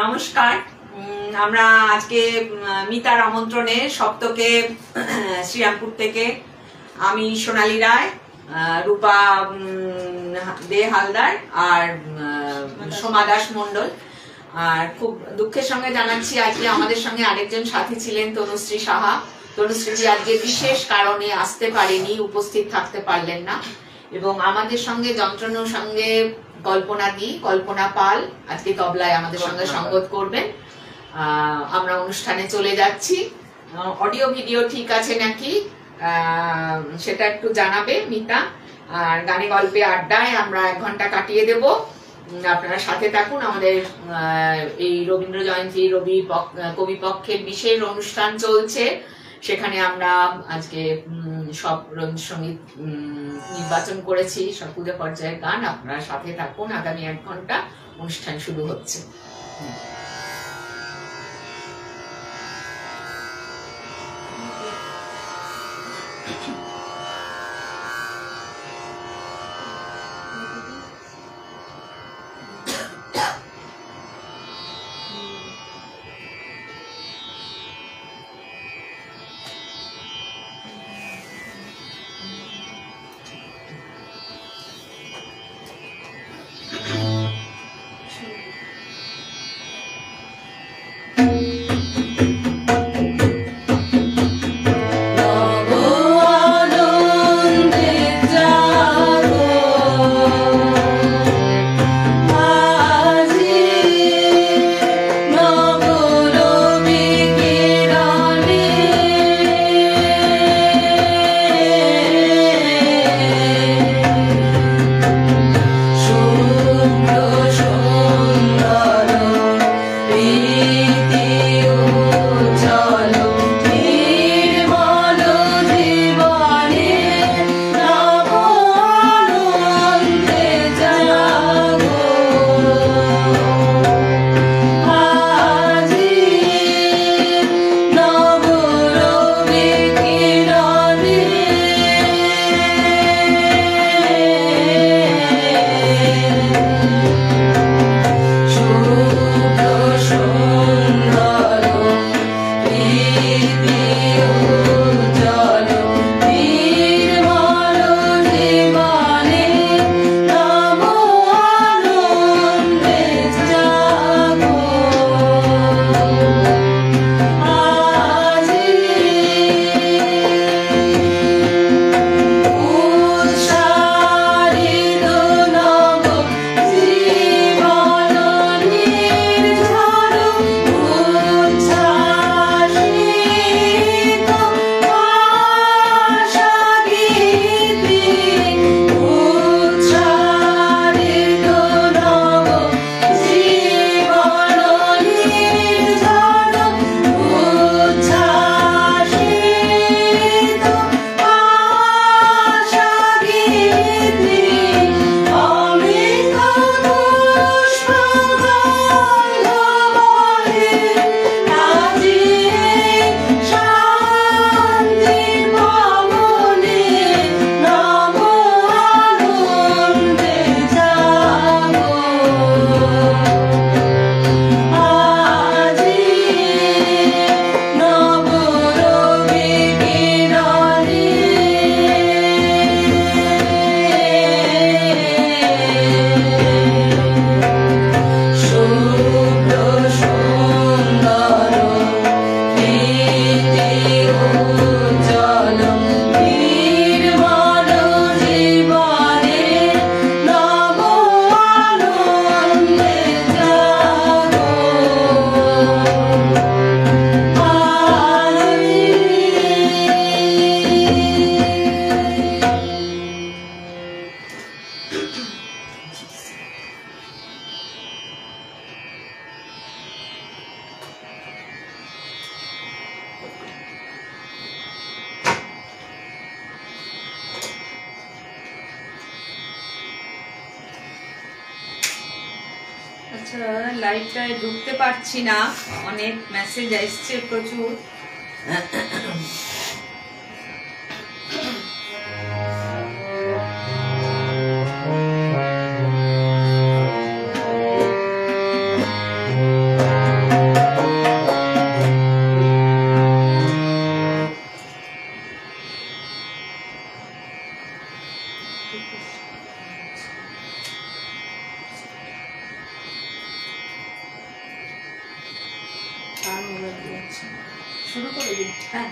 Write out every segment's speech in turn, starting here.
নমস্কার। আমরা আজকে মিতার আমন্ত্রণে সপ্তকে শ্রীরামপুর থেকে আমি সোনালী রায়, রূপা দে হালদার আর সোমা দাস মন্ডল। আর খুব দুঃখের সঙ্গে জানাচ্ছি আজকে আমাদের সঙ্গে আরেকজন সাথী ছিলেন তনুশ্রী সাহা। তনুশ্রী আজকে বিশেষ কারণে আসতে পারেনি, উপস্থিত থাকতে পারলেন না। এবং আমাদের সঙ্গে যন্ত্রণার সঙ্গে কল্পনা পাল আজকে তবলায় আমাদের সঙ্গে সঙ্গত করবেন। আমরা অনুষ্ঠানে চলে যাচ্ছি। অডিও ভিডিও ঠিক আছে নাকি সেটা একটু জানাবে মিতা। আর গানে গল্পে আড্ডায় আমরা 1 ঘন্টা কাটিয়ে দেব। আপনারা সাথে থাকুন। আমাদের এই রবীন্দ্র জয়ন্তী কবি পক্ষের বিশেষ অনুষ্ঠান চলছে, সেখানে আমরা আজকে সব রবীন্দ্রসঙ্গীত নির্বাচন করেছি, সব পুজো পর্যায়ের গান। আপনারা সাথে থাকুন। আগামী 1 ঘন্টা অনুষ্ঠান শুরু হচ্ছে। লাইভটায় ঢুকতে পারছি না, অনেক মেসেজ আসছে প্রচুর। শুরু করে দিই। হ্যাঁ,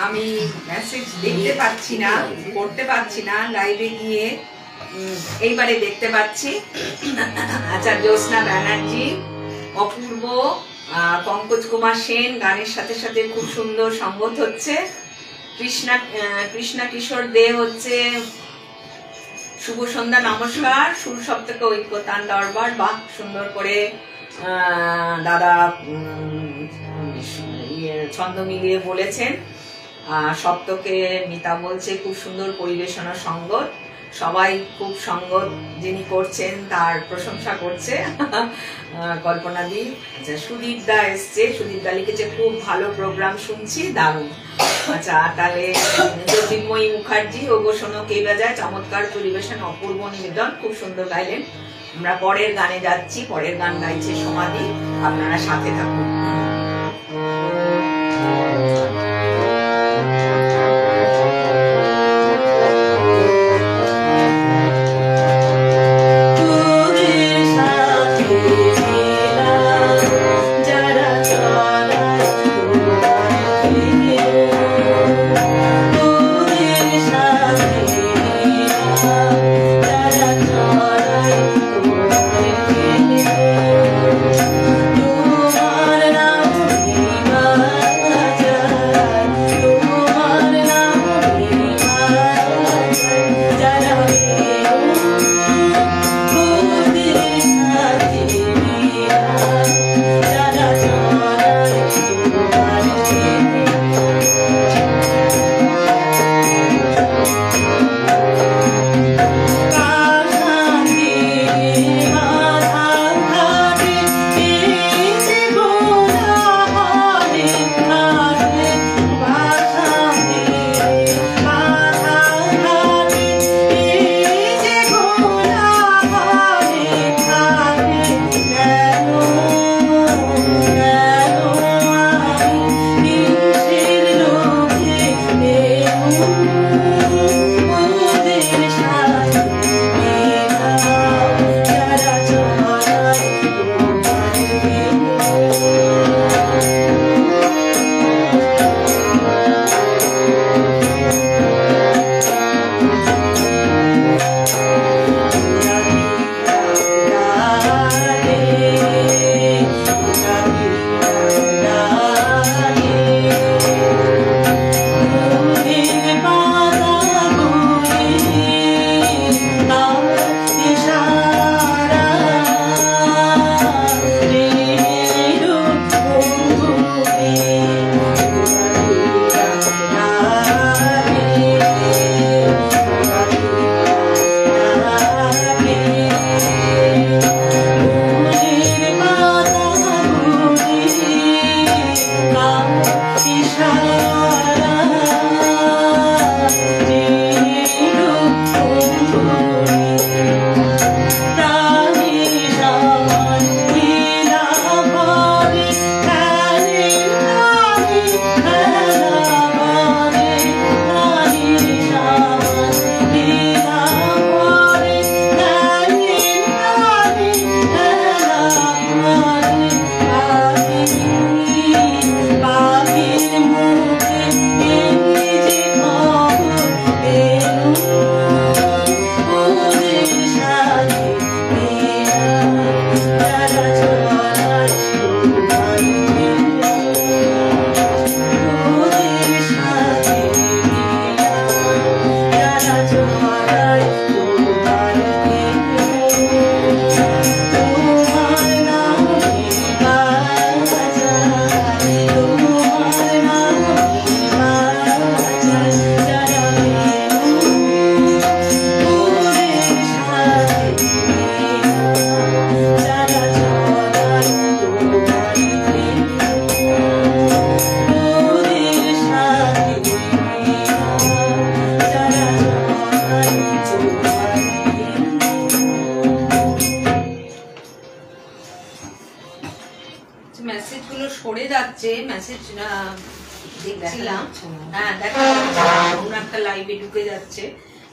আমি মেসেজ দেখতে পাচ্ছি না, পড়তে পাচ্ছি না, লাইভে গিয়ে এইবারে দেখতে পাচ্ছি। আচ্ছা, জ্যোৎস্না ব্যানার্জি, অপূর্ব, পঙ্কজ কুমার সেন গানের সাথে সাথে খুব সুন্দর সঙ্গত হচ্ছে। কৃষ্ণা কিশোর দে হচ্ছে শুভ সন্ধ্যা, নমস্কার। সুর সপ্তকে ঐক্যতান দরবার বাহ সুন্দর করে দাদা ছন্দ মিলিয়ে বলেছেন। সপ্তকে মিতা বলছে খুব সুন্দর পরিবেশনা সঙ্গত, সবাই খুব সঙ্গত যিনি করছেন তার প্রশংসা করছে। কল্পনা দি, আচ্ছা সুদীপ দা এসছে, সুদীপ দা লিখেছে খুব ভালো প্রোগ্রাম শুনছি, দারুণ। আচ্ছা তাহলে জ্যোতির্ময়ী মুখার্জি, ও গো শোনো কে বাজায়, চমৎকার পরিবেশন, অপূর্ব নিবেদন, খুব সুন্দর গাইলেন। আমরা পরের গানে যাচ্ছি, পরের গান গাইছে সমাধি, আপনারা সাথে থাকুন।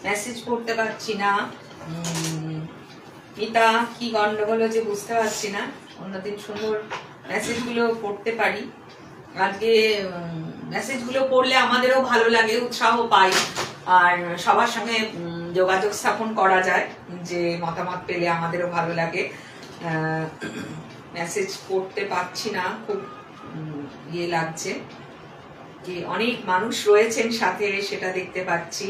মেসেজ করতে পারছি না, মিতা কি গন্ডগোল হচ্ছে বুঝতে পারছি না। অন্যদিন সুন্দর মেসেজগুলো পড়তে পারি, আজকে মেসেজগুলো পড়লে আমাদেরও ভালো লাগে, উৎসাহ পাই, আর সবার সঙ্গে যোগাযোগ স্থাপন করা যায়, যে মতামত পেলে আমাদেরও ভালো লাগে। মেসেজ পড়তে পারছি না, খুব ইয়ে লাগছে যে অনেক মানুষ রয়েছেন সাথে, সেটা দেখতে পাচ্ছি।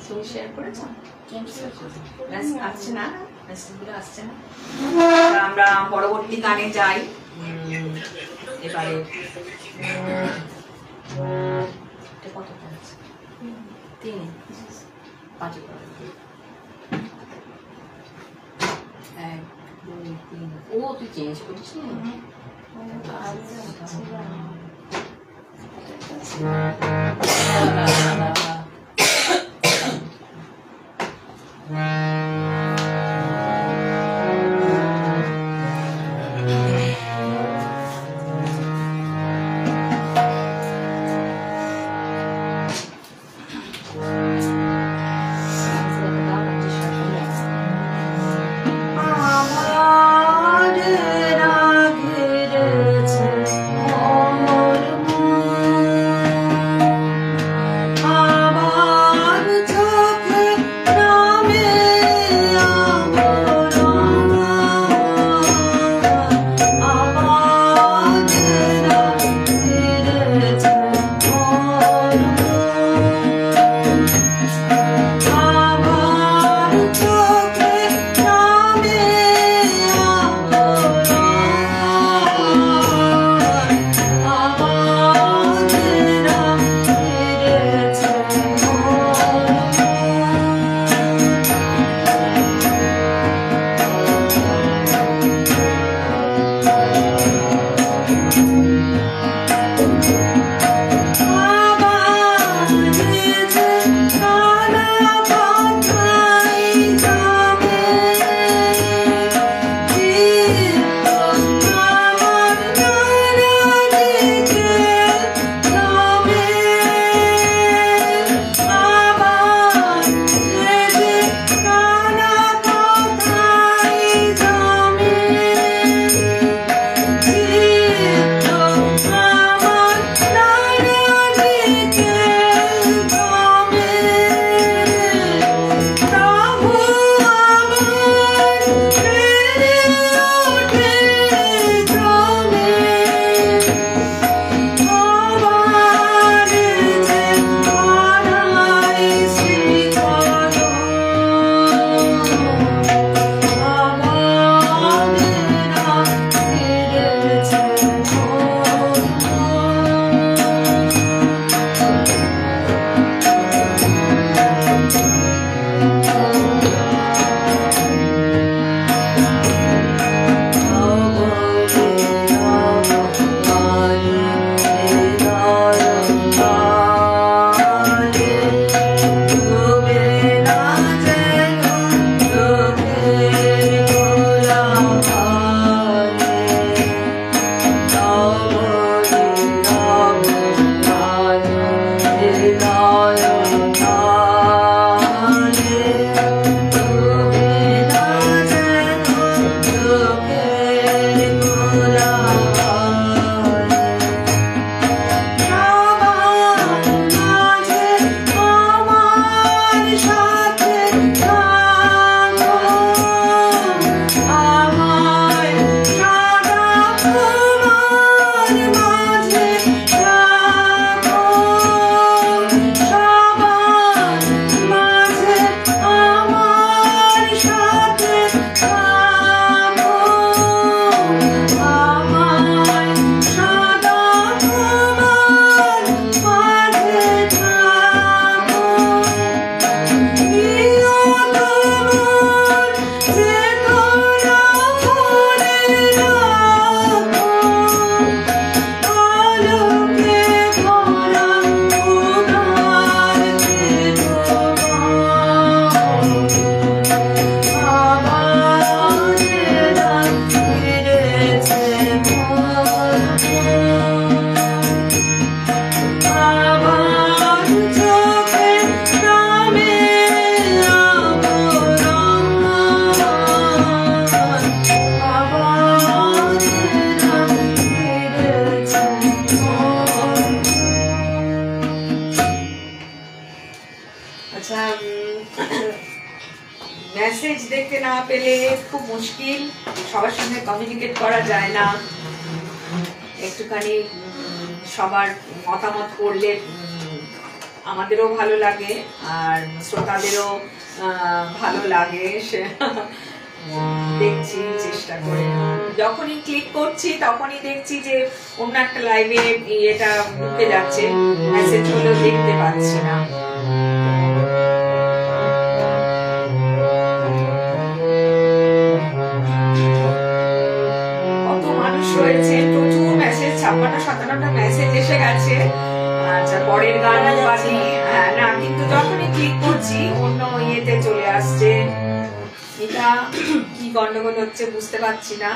তুমি শেয়ার করেছো? আসছে না, মেসেজগুলো আসছে না। আমরা পরবর্তী গানে যাই এবারে। কতটা আছে? 3 5 1 2 3। ও তুই চেঞ্জ করছিস? মেসেজ দেখতে না পেলে খুব মুশকিল, সবার সঙ্গে কমিউনিকেট করা যায় না। একটুখানি সবার মতামত করলে আমাদেরও ভালো লাগে আর শ্রোতাদেরও ভালো লাগে। দেখছি চেষ্টা করে, যখনই ক্লিক করছি তখনই দেখছি যে অন্য একটা লাইভে এটা ঢুকে যাচ্ছে, মেসেজ গুলো দেখতে পাচ্ছি না। কত মানুষ রয়েছে, প্রচুর মেসেজ, 56-57টা মেসেজ এসে গেছে। আচ্ছা, পরের গান বাজি। হ্যাঁ না, কিন্তু যখনই ক্লিক করছি অন্য ইয়েতে চলে আসছে। এটা কি গন্ডগোল হচ্ছে বুঝতে পারছি না।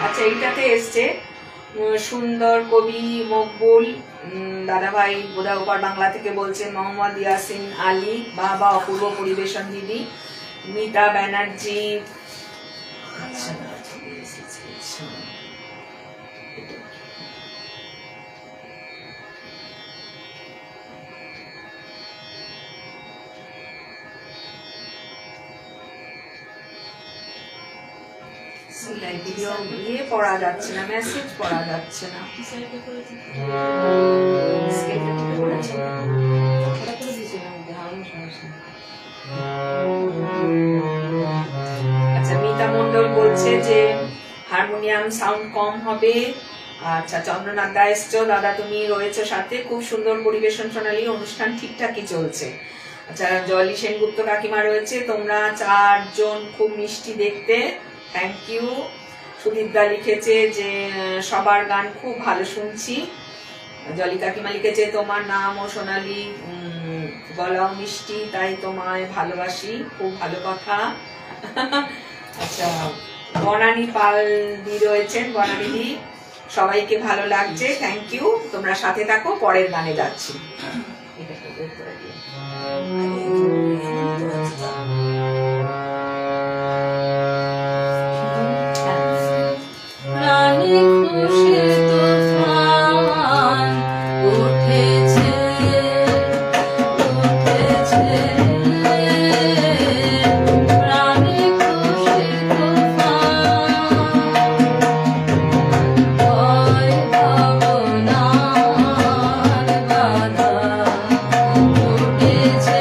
আচ্ছা, এইটাতে এসছে সুন্দর কবি মকবুল দাদাভাই বোধহয় ওপার বাংলা থেকে বলছেন, মোহাম্মদ ইয়াসিন আলী, বাবা অপূর্ব পরিবেশন দিদি, মিতা ব্যানার্জি। আচ্ছা ইয়ে পড়া যাচ্ছে না, মেসেজ পড়া যাচ্ছে না। আচ্ছা, মিতা মন্ডল বলছে যে হারমোনিয়াম সাউন্ড কম হবে। আচ্ছা, চন্দ্রনাথ দা এসছো, দাদা তুমি রয়েছো সাথে, খুব সুন্দর পরিবেশন সোনালী, অনুষ্ঠান ঠিকঠাকই চলছে। আচ্ছা, জলি সেনগুপ্ত কাকিমা রয়েছে, তোমরা 4 জন খুব মিষ্টি দেখতে, থ্যাংক ইউ। সুদীপ দা লিখেছে যে সবার গান খুব ভালো শুনছি। জলি কাকিমা লিখেছে তোমার নাম ও সোনালী গলাও মিষ্টি, তাই তোমায় ভালোবাসি, খুব ভালো কথা। আচ্ছা, বনানী পাল দি রয়েছেন, বনানী দি সবাইকে ভালো লাগছে, থ্যাংক ইউ। তোমরা সাথে থাকো, পরের গানে যাচ্ছি। উঠেছে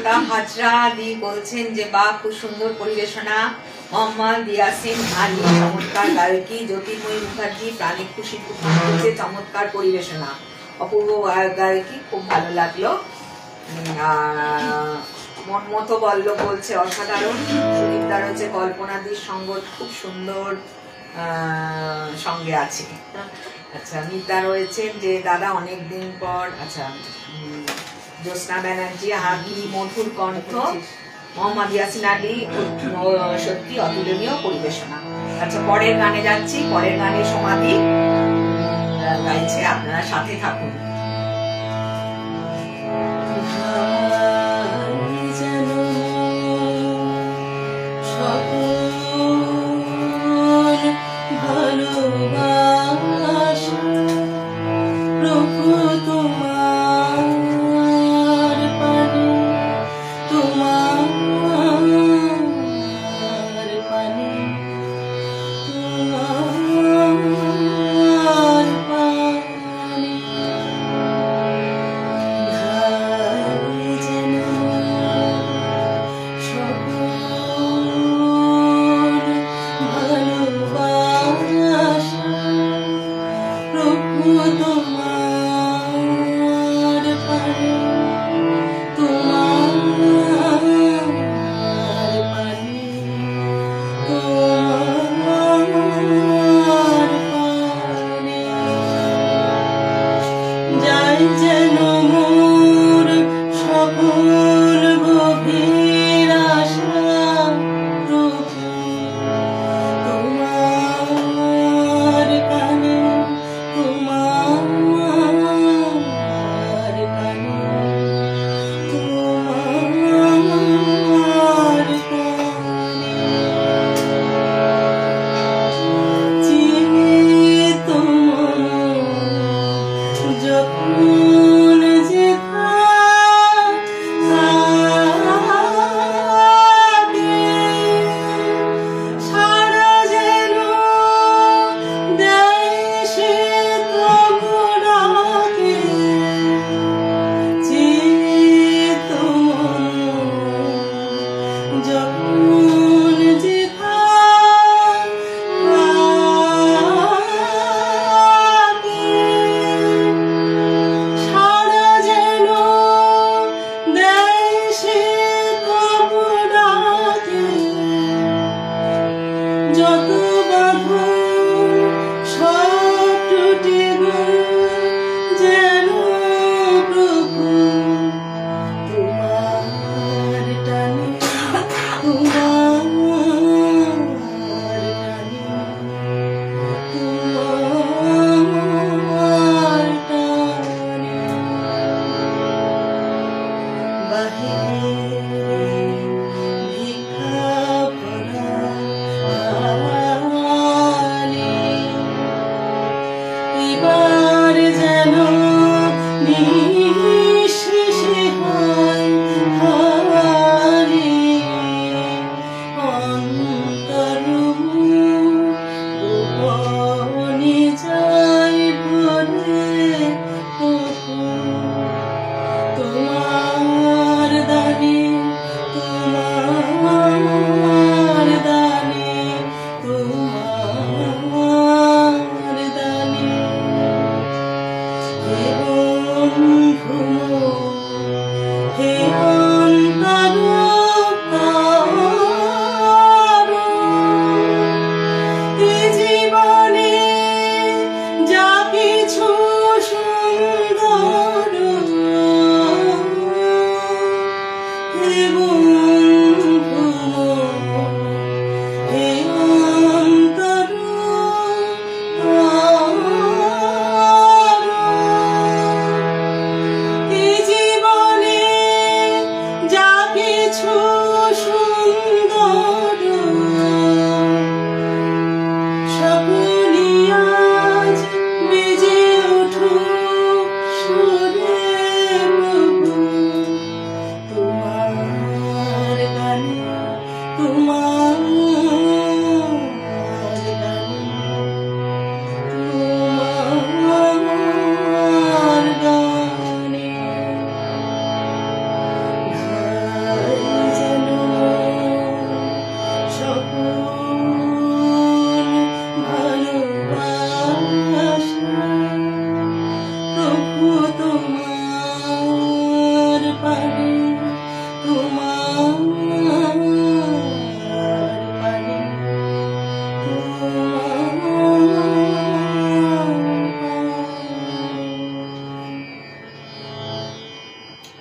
সুলতান হাজরা দি বলছেন যে বা খুব সুন্দর পরিবেশনা। মোহাম্মদ ইয়াসিন আলী চমৎকার গায়কী। জ্যোতির্ময়ী মুখার্জি প্রাণী খুশি চমৎকার পরিবেশনা, অপূর্ব গায়কী, খুব ভালো লাগলো। মনমতো বল্লভ বলছে অসাধারণ। সুদীপদার হচ্ছে কল্পনাদির সঙ্গ খুব সুন্দর সঙ্গে আছে। আচ্ছা, মিতা রয়েছেন যে দাদা অনেকদিন পর। আচ্ছা, জ্যোৎস্না ব্যানার্জি হাকি মধুর কণ্ঠ। মোহাম্মদ ইয়াসিন আলী সত্যি অতুলনীয় পরিবেশনা। আচ্ছা, পরের গানে যাচ্ছি। পরের গানে সমাধি গাইছে, আপনারা সাথে থাকুন।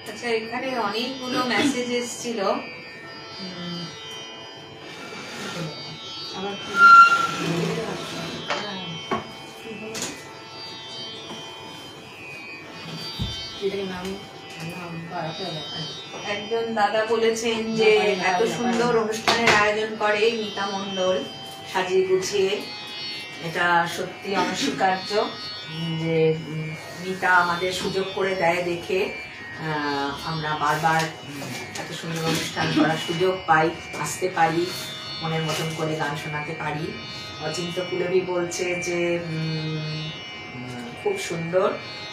আচ্ছা, এখানে অনেকগুলো মেসেজ এসেছিল। একজন দাদা বলেছেন যে এত সুন্দর অনুষ্ঠানের আয়োজন করে মিতা মণ্ডল সাজিয়ে গুছিয়ে, এটা সত্যি অনস্বীকার্য যে মিতা আমাদের সুযোগ করে দেয় দেখে আমরা বারবার এত সুন্দর অনুষ্ঠান করার সুযোগ পাই, আসতে পারি, মনের মতন করে গান শোনাতে পারি। অচিন্ত কুলবী বলছে যে খুব সুন্দর।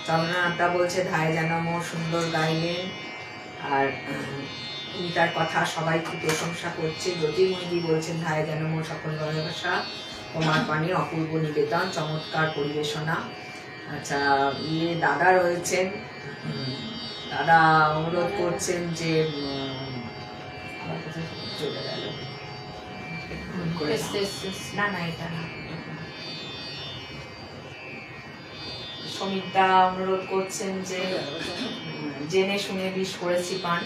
চন্দ্রনাথা বলছে ধায় যেন মোর সুন্দর গাইলেন। আর মিতার কথা সবাই খুব প্রশংসা করছে। জ্যোতির্ময়ী বলছেন ধায় যেন মোর সকল ভালোবাসা, তোমার পানে অপূর্ব নিবেদন, চমৎকার পরিবেশনা। আচ্ছা, দাদা রয়েছেন, দাদা অনুরোধ করছেন যে আমার কোথায় চলে গেল, না না এটা না, সমিতা অনুরোধ করছেন যে জেনে শুনে বিষ করেছি পান।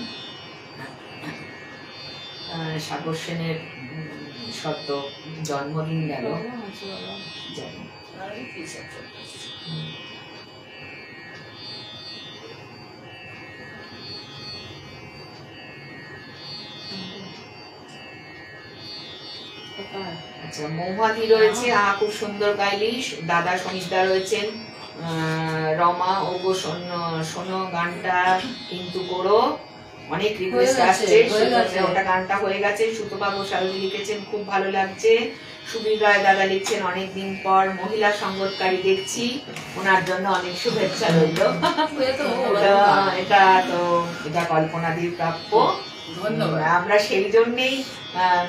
সাগর সেনের সদ্য জন্মদিন গেল, আচ্ছা মৌহাদি রয়েছে, খুব সুন্দর গাইলি। দাদা সমিতা রয়েছেন, রমা ও গো শোনো গানটা কিন্তু করো, অনেক রিকোয়েস্ট আসছে। ওটা গানটা হয়ে গেছে। সুতপা ঘোষালজি লিখেছেন খুব ভালো লাগছে। সুবীর রায় দাদা লিখছেন অনেকদিন পর মহিলা সঙ্গতকারী দেখছি, ওনার জন্য অনেক শুভেচ্ছা রইল। এটা কল্পনাদির প্রাপ্য। আমরা সেই জন্যেই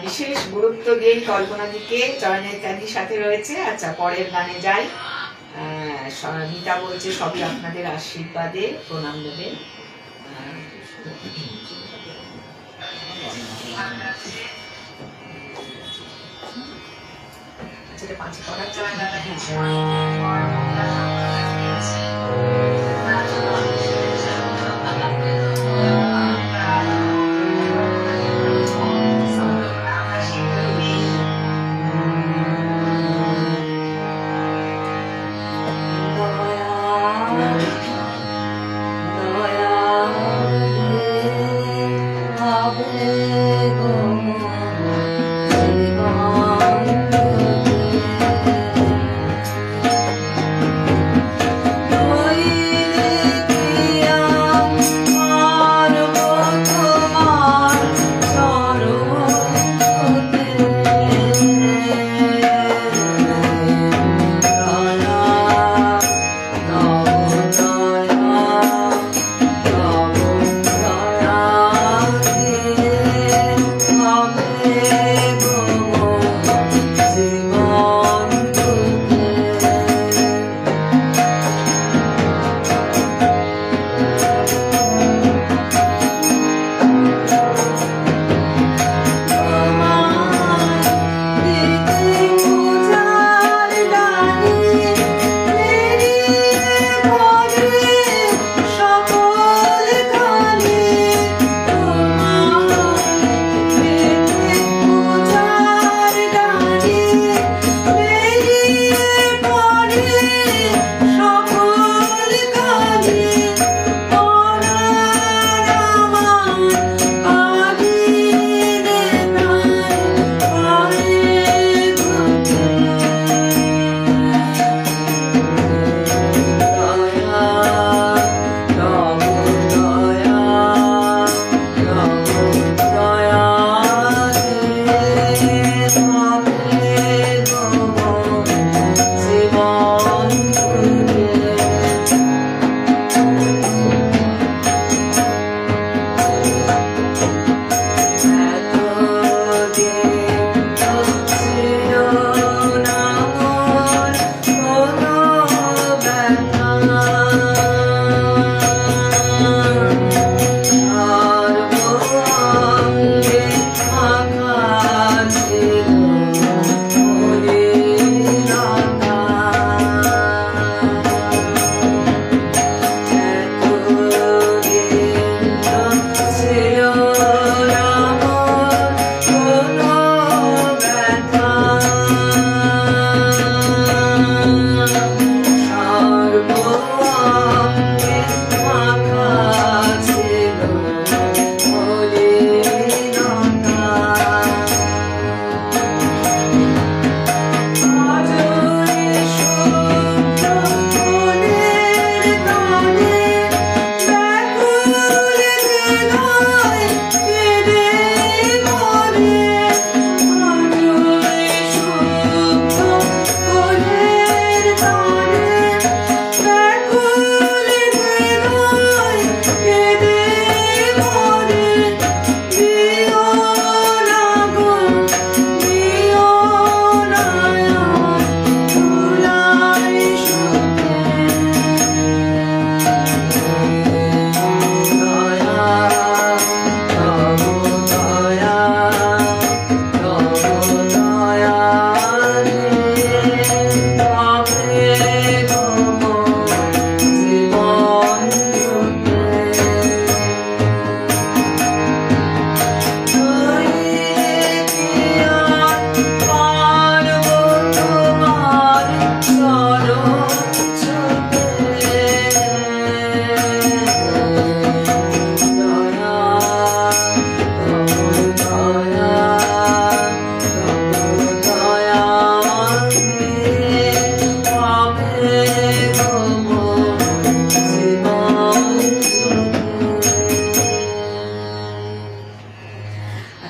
বিশেষ গুরুত্ব দিই কল্পনাদিকে, চয়নের ক্যান্ডির সাথে রয়েছে। আচ্ছা, পরের গানে যাই। মিতা বলছে সবই আপনাদের আশীর্বাদে, প্রণাম দেবেন। যেটা পাঁচে পড়া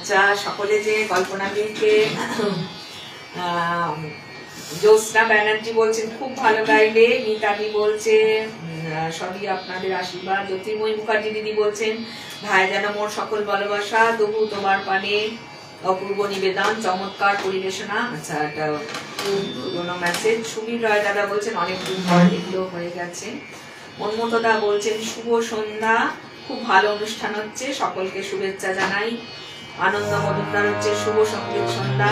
আচ্ছা, সকলে যে কল্পনা দিকে জ্যোৎস্না ব্যানার্জি বলছেন খুব ভালো গাইলে, মিতালি বলছে সবই আপনাদের আশীর্বাদ, জ্যোতির্ময়ী মুখার্জি দিদি বলছেন ভাই যেন মোর সকল ভালোবাসা, তবু তোমার পানে অপূর্ব নিবেদন, চমৎকার পরিবেশনা। আচ্ছা, একটা পুরোনো মেসেজ। সুবীর রায় দাদা বলছেন অনেক দিন পর এগুলো হয়ে গেছে। মনমতদা বলছেন শুভ সন্ধ্যা, খুব ভালো অনুষ্ঠান হচ্ছে, সকলকে শুভেচ্ছা জানাই। আনন্দ মজুমদার হচ্ছে শুভ সঙ্গীত সন্ধ্যা।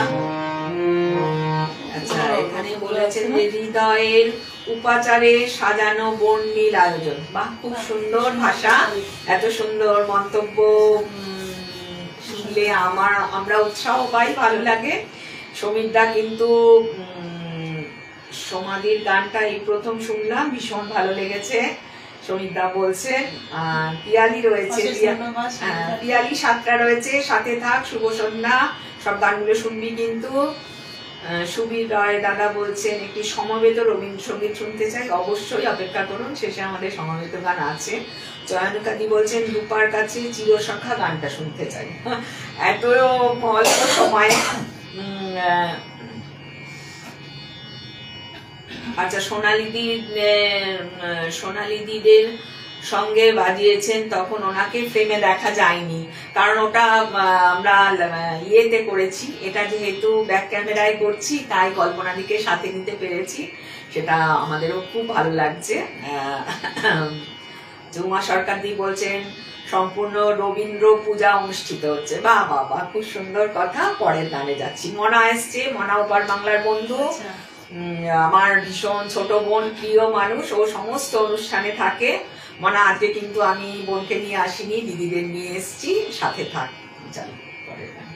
আচ্ছা, এখানে বলেছেন হৃদয়ের উপাচারে সাজানো বর্ণিল আয়োজন। বাহ, খুব সুন্দর ভাষা, এত সুন্দর মন্তব্য শুনলে আমরা উৎসাহ পাই, ভালো লাগে। সমীরদা কিন্তু সমাধির গানটা এই প্রথম শুনলাম, ভীষণ ভালো লেগেছে। সমীরদা বলছেন পিয়ালি রয়েছে, পিয়ালি 7টা রয়েছে, সাথে থাক, শুভ সন্ধ্যা, সব গানগুলো শুনবি কিন্তু। সুবীর রায় দাদা বলছেন একটি সমবেত রবীন্দ্রসঙ্গীত শুনতে চাই, অবশ্যই অপেক্ষা করুন, শেষে আমাদের সমবেত গান আছে। চয়নকাদি বলছেন রূপার কাছে চিরসখা গানটা শুনতে চাই। এত অল্প সময়। আচ্ছা, সোনালী দিদের সঙ্গে বাজিয়েছেন, তখন ওনাকে ফ্রেমে দেখা যায়নি, কারণ ওটা আমরা ইয়েতে করেছি, এটা যেহেতু ব্যাক ক্যামেরায় করছি তাই কল্পনাদিকে সাথে নিতে পেরেছি, সেটা আমাদেরও খুব ভালো লাগছে। জুমা সরকার দি বলছেন সম্পূর্ণ রবীন্দ্র পূজা অনুষ্ঠিত হচ্ছে। বাহ বাহ বাহ, খুব সুন্দর কথা। পরের গানে যাচ্ছি। মনা এসছে, মনা ওপার বাংলার বন্ধু, আমার ভীষণ ছোট বোন, প্রিয় মানুষ, ও সমস্ত অনুষ্ঠানে থাকে। মনা আজকে কিন্তু আমি বোনকে নিয়ে আসিনি, দিদিদের নিয়ে এসছি, সাথে থাক। চলো পরের গান।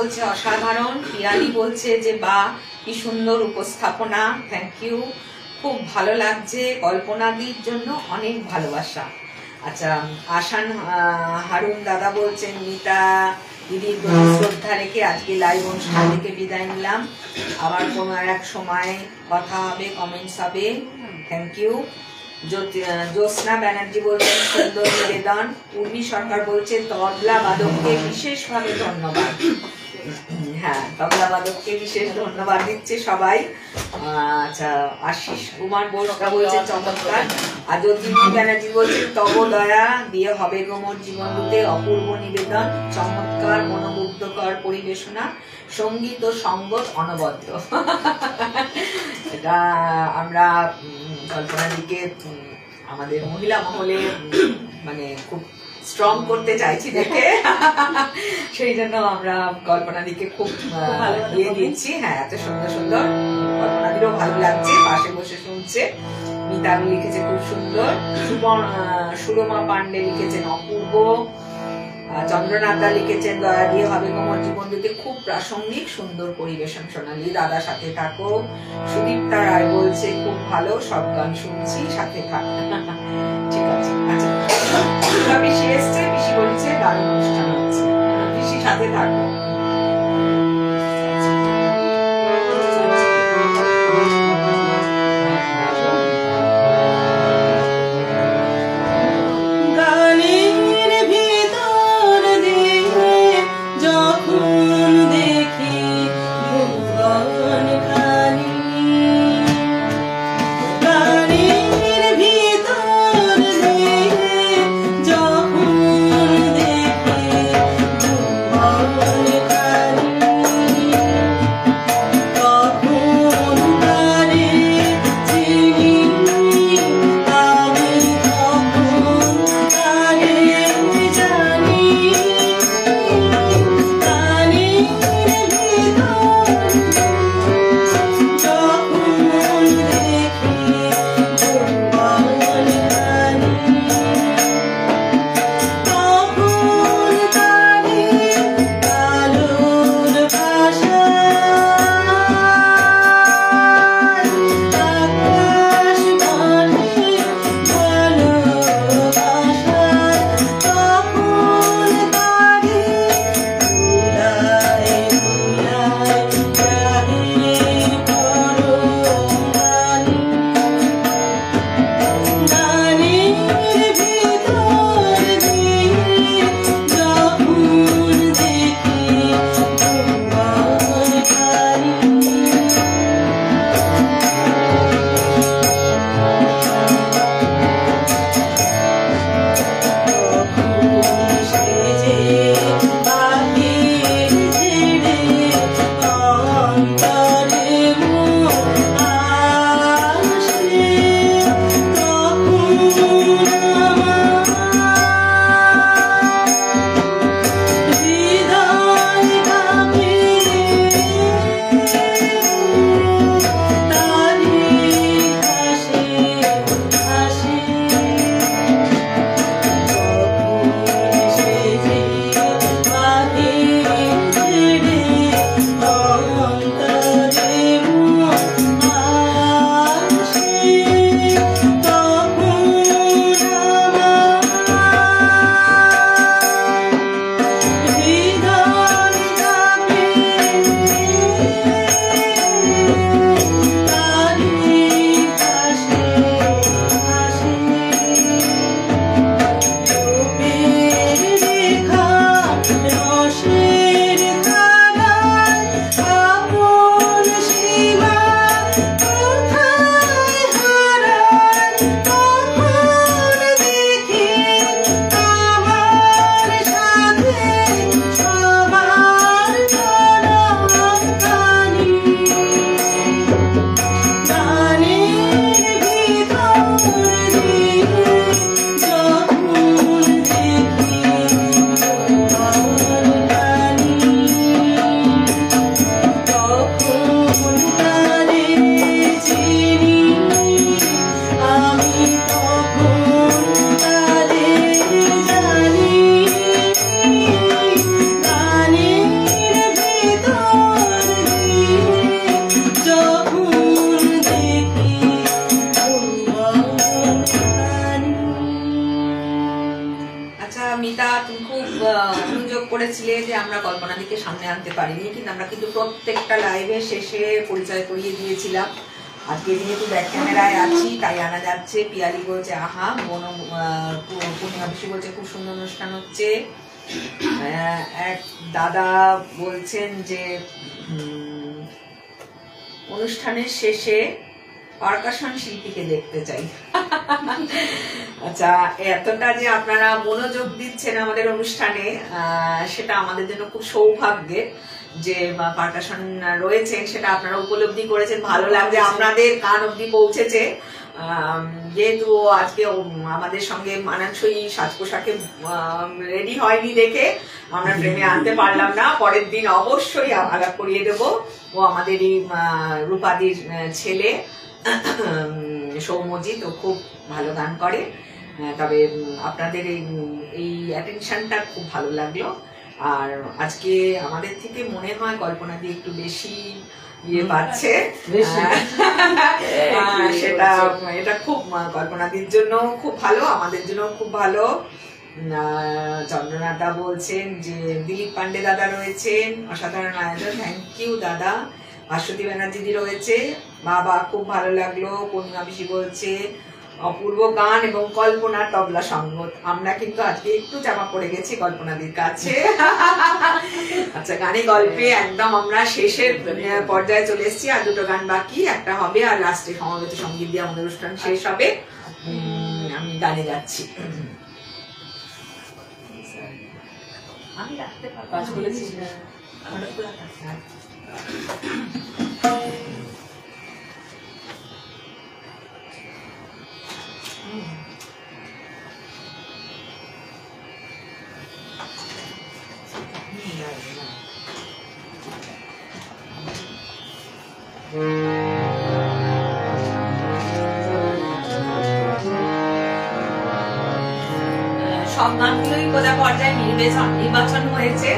বলছে অসাধারণ, পিয়ালি বলছে যে বাহ কি সুন্দর উপস্থাপনা, থ্যাংক ইউ, খুব ভালো লাগছে, কল্পনাদির জন্য অনেক ভালোবাসা। আচ্ছা, আসান হারুন দাদা বলছেন মিতা দিদির প্রতি শ্রদ্ধা রেখে আজকে লাইভ অনুষ্ঠান থেকে বিদায় নিলাম, আবার কোনো এক সময় কথা হবে, কমেন্টস হবে, থ্যাংক ইউ। জ্যোৎস্না ব্যানার্জি বলছেন সুন্দর নিবেদন। উর্মি সরকার বলছে তবলা বাদককে বিশেষভাবে ধন্যবাদ। হ্যাঁ, তবলা বাদককে বিশেষ ধন্যবাদ দিচ্ছে সবাই। আচ্ছা, আশিস কুমার বোসকা বলছে চমৎকার। আর জ্যোতির্ময়ী ব্যানার্জি বলছেন তব দয়া দিয়ে হবে গোমর জীবন দূতে অপূর্ব নিবেদন, চমৎকার মনোমুগ্ধকর পরিবেশনা, সঙ্গীত ও সঙ্গত অনবদ্য। এটা আমরা কল্পনাদিকে আমাদের মহিলা মহলে মানে খুব স্ট্রং করতে চাইছি দেখে, সেই জন্য আমরা কল্পনাদিকে খুব ইয়ে দিচ্ছি। হ্যাঁ, এত সুন্দর সুন্দর, কল্পনাদিরও ভালো লাগছে, পাশে বসে শুনছে। মিতা লিখেছে খুব সুন্দর, সুরমা পান্ডে লিখেছেন অপূর্ব, চন্দ্রনাথা লিখেছেন দয়া দিয়ে হবে গোমর জীবন দিতে খুব প্রাসঙ্গিক সুন্দর পরিবেশন সোনালী দাদা সাথে থাকো। সুদীপ্তা রায় বলছে খুব ভালো, সব গান শুনছি, সাথে থাক। ঠিক আছে, আচ্ছা, পিসি এসছে, পিসি বলছে দারুণ অনুষ্ঠান হচ্ছে, পিসি সাথে থাকো। Oh মিতা তুমি খুব অনুযোগ করেছিলে যে আমরা কল্পনাদিকে সামনে আনতে পারিনি, কিন্তু আমরা কিন্তু প্রত্যেকটা লাইভে শেষে পরিচয় করিয়ে দিয়েছিলাম। আজকে যেহেতু ব্যাক ক্যামেরায় আছি তাই আনা যাচ্ছে। পিয়ালি বলছে আহা, পূর্ণিমা পিসি বলছে খুব সুন্দর অনুষ্ঠান হচ্ছে। এক দাদা বলছেন যে অনুষ্ঠানের শেষে পারকাশন শিল্পীকে দেখতে চাই। আচ্ছা, এতটা যে আপনারা মনোযোগ দিচ্ছেন আমাদের অনুষ্ঠানে, সেটা আমাদের জন্য খুব সৌভাগ্যের যে পারকাশন রয়েছেন, সেটা আপনারা উপলব্ধি করেছেন। ভালো লাগছে, আপনাদের কান অব্দি পৌঁছেছে। যেহেতু আজকে আমাদের সঙ্গে মানানসই সাজ পোশাকে রেডি হয়নি দেখে আমরা ট্রেনে আনতে পারলাম না। পরের দিন অবশ্যই আলাপ করিয়ে দেবো। ও আমাদের এই রূপাদির ছেলে সৌম্যজিৎ, ও খুব ভালো গান করে। তবে আপনাদের এই অ্যাটেনশনটা খুব ভালো লাগলো। আর আজকে আমাদের থেকে মনে হয় কল্পনা দিয়ে একটু বেশি ইয়ে পাচ্ছে, সেটা এটা খুব কল্পনাদির জন্য খুব ভালো, আমাদের জন্য খুব ভালো। চন্দ্রনাথ দা বলছেন যে দিলীপ পান্ডে দাদা রয়েছেন, অসাধারণ আয়োজন, থ্যাংক ইউ দাদা। ভাস্বতী ব্যানার্জি রয়েছে, বাবা খুব ভালো লাগলো। পূর্ণিমা পিসি বলছে অপূর্ব গান এবং কল্পনার তবলা সঙ্গত। আমরা কিন্তু আজকে একটু চাপা পড়ে গেছি কল্পনাদির কাছে। আচ্ছা, গানে গল্পে একদম আমরা শেষের পর্যায়ে চলে এসেছি। আর দুটো গান বাকি, একটা হবে আর লাস্টে সমবেত সঙ্গীত দিয়ে আমাদের অনুষ্ঠান শেষ হবে। আমি গানে যাচ্ছি। আমি রাখতে সব গানগুলোই পূজা পর্যায়ে নির্বাচন হয়েছে।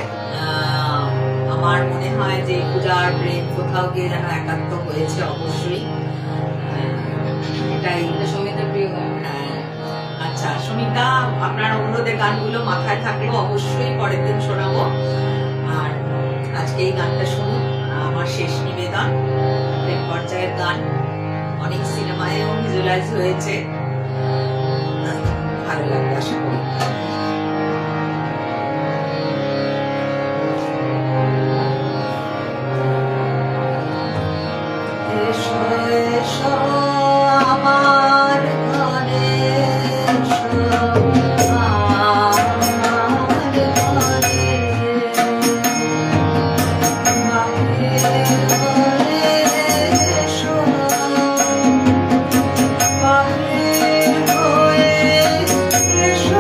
আমার মনে হয় যে পূজার ব্রেন কোথাও গিয়ে যেন একাত্ম হয়েছে, অবশ্যই এটাই সমিতার প্রিয় গান। আচ্ছা সমিতা, আপনার অনুরোধের গানগুলো মাথায় থাকলো, অবশ্যই পরের দিন শোনাবো। আর আজকে এই গানটা শুনুন, আমার শেষ নিবেদন। ব্রেন পর্যায়ের গান অনেক সিনেমায়ও ভিজুয়ালাইজ হয়েছে, ভালো লাগবে আশা করি।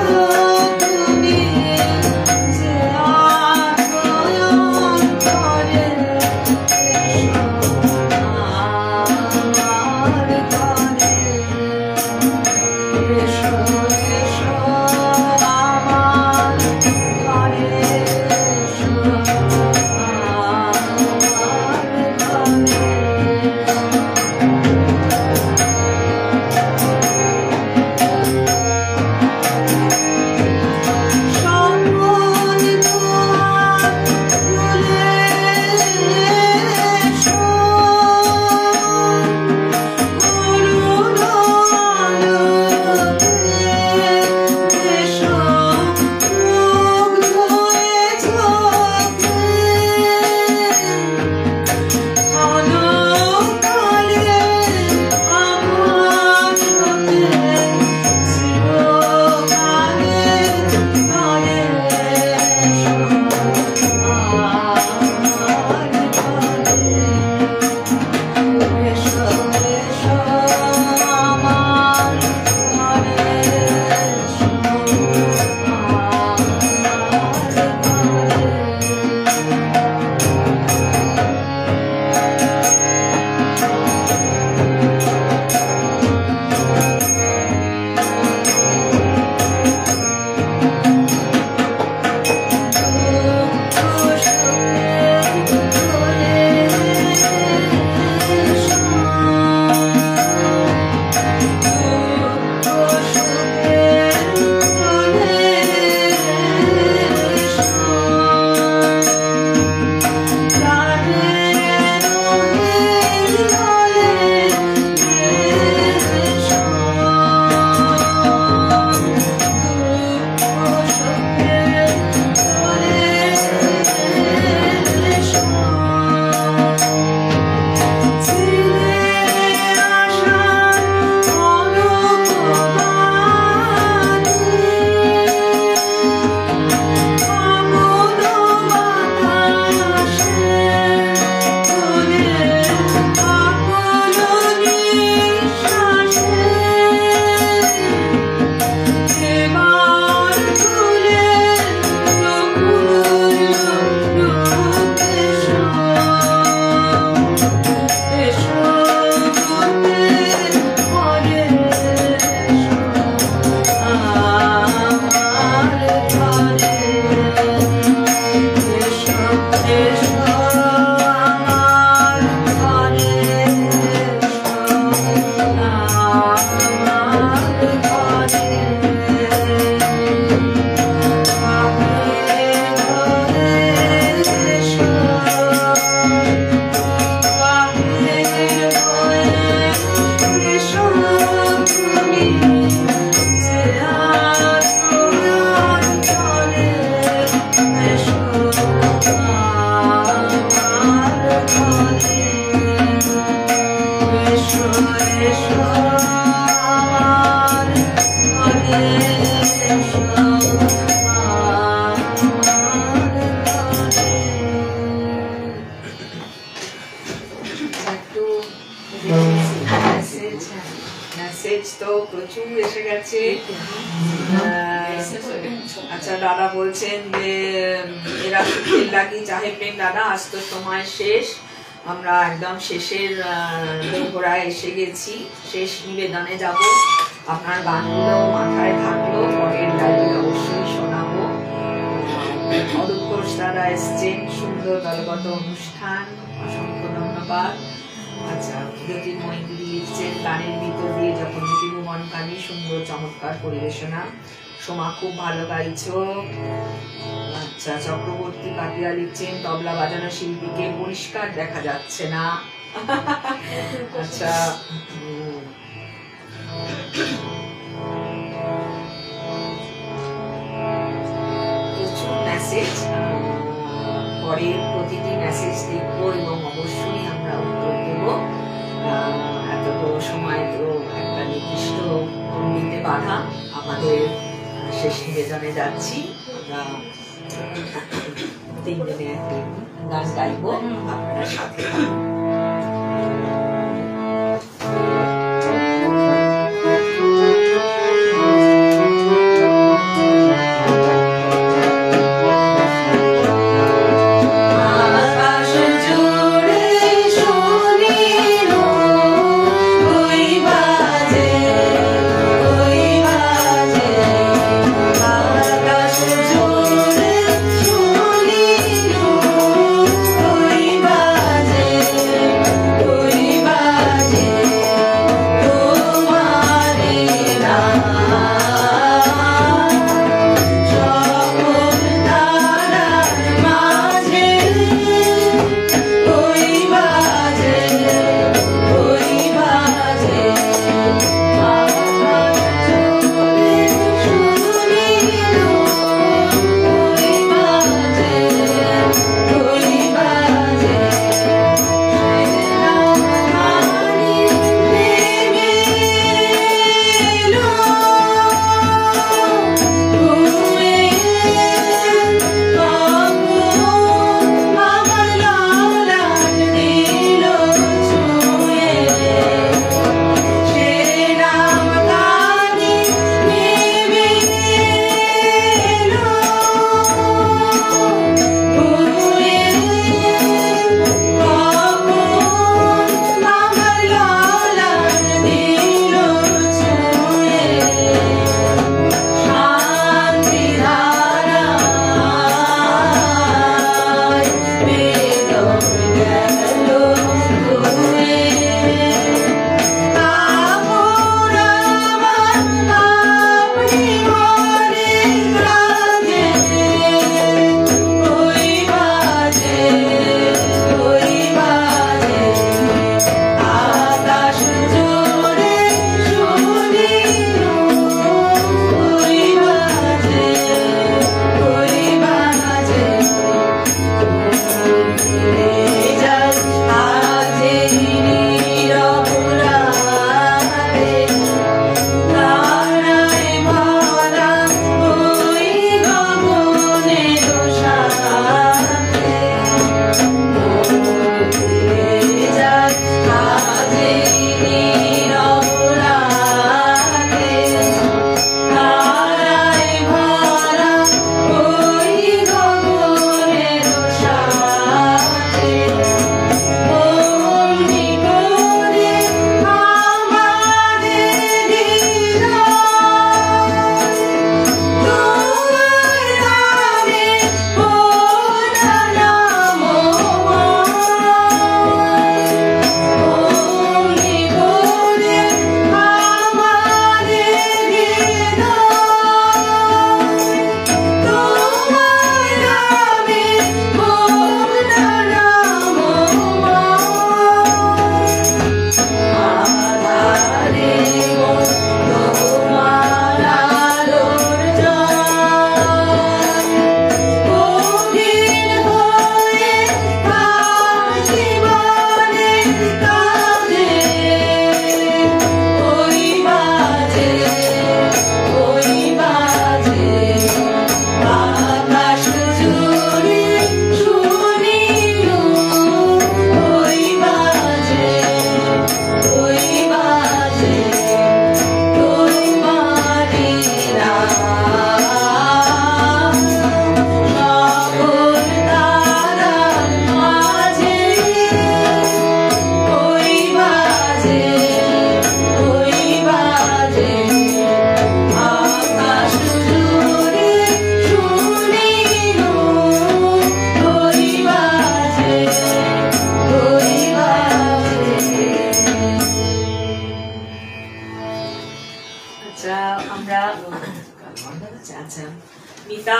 Oh মেসেজ তো প্রচুর এসে গেছে। আচ্ছা, দাদা বলছেন যে এরা সুখের লাগি চাহে প্রেম। দাদা, আজ তো সময় শেষ, আমরা একদম শেষের ঘোড়ায় এসে গেছি, শেষ নিবেদনে যাব। আপনার গানগুলো মাথায় থাকলো, পরের লাইভে অবশ্যই শোনাবো। অরূপ ঘোষ দাদা এসছেন, সুন্দর দলগত অনুষ্ঠান, অসংখ্য ধন্যবাদ। আচ্ছা, জ্যোতির্ময় দিদি লিখছেন গানের ভিতর দিয়ে যখন ভুবন কানি, সুন্দর চমৎকার পরিবেশনা, সোমা খুব ভালো গাইছো। আচ্ছা, চক্রবর্তী কাটিয়া লিখছেন তবলা বাজানো শিল্পীকে পরিষ্কার দেখা যাচ্ছে না। আচ্ছা, প্রচুর মেসেজ, পরে প্রতিটি মেসেজ দেখবো এবং অবশ্যই আমরা উত্তর দেব। এত সময় তো একটা নির্দিষ্ট গণ্ডিতে বাধা, আমাদের শেষ নিবেদনে যাচ্ছি। আমরা তিনজনে একটি গান গাইবো, আপনারা সাথে থাকুন। Yeah.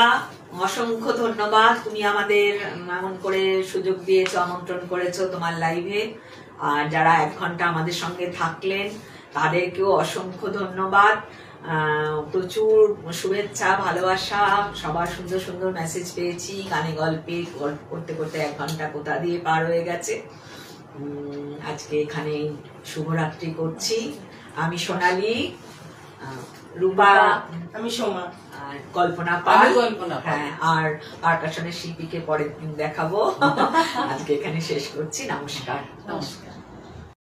রূপা, অসংখ্য ধন্যবাদ, তুমি আমাদের এমন করে সুযোগ দিয়েছো, আমন্ত্রণ করেছো তোমার লাইভে। আর যারা 1 ঘন্টা আমাদের সঙ্গে থাকলেন তাদেরকেও অসংখ্য ধন্যবাদ। প্রচুর শুভেচ্ছা, ভালোবাসা, সবার সুন্দর সুন্দর মেসেজ পেয়েছি। গানে গল্পে গল্প করতে করতে 1 ঘন্টা কোথা দিয়ে পার হয়ে গেছে। আজকে এখানে শুভরাত্রি করছি। আমি সোনালী, রূপা, আমি সোমা, কল্পনা পাল, হ্যাঁ, আর পারকাশনের শিল্পীকে পরের দিন দেখাবো। আজকে এখানে শেষ করছি। নমস্কার। নমস্কার।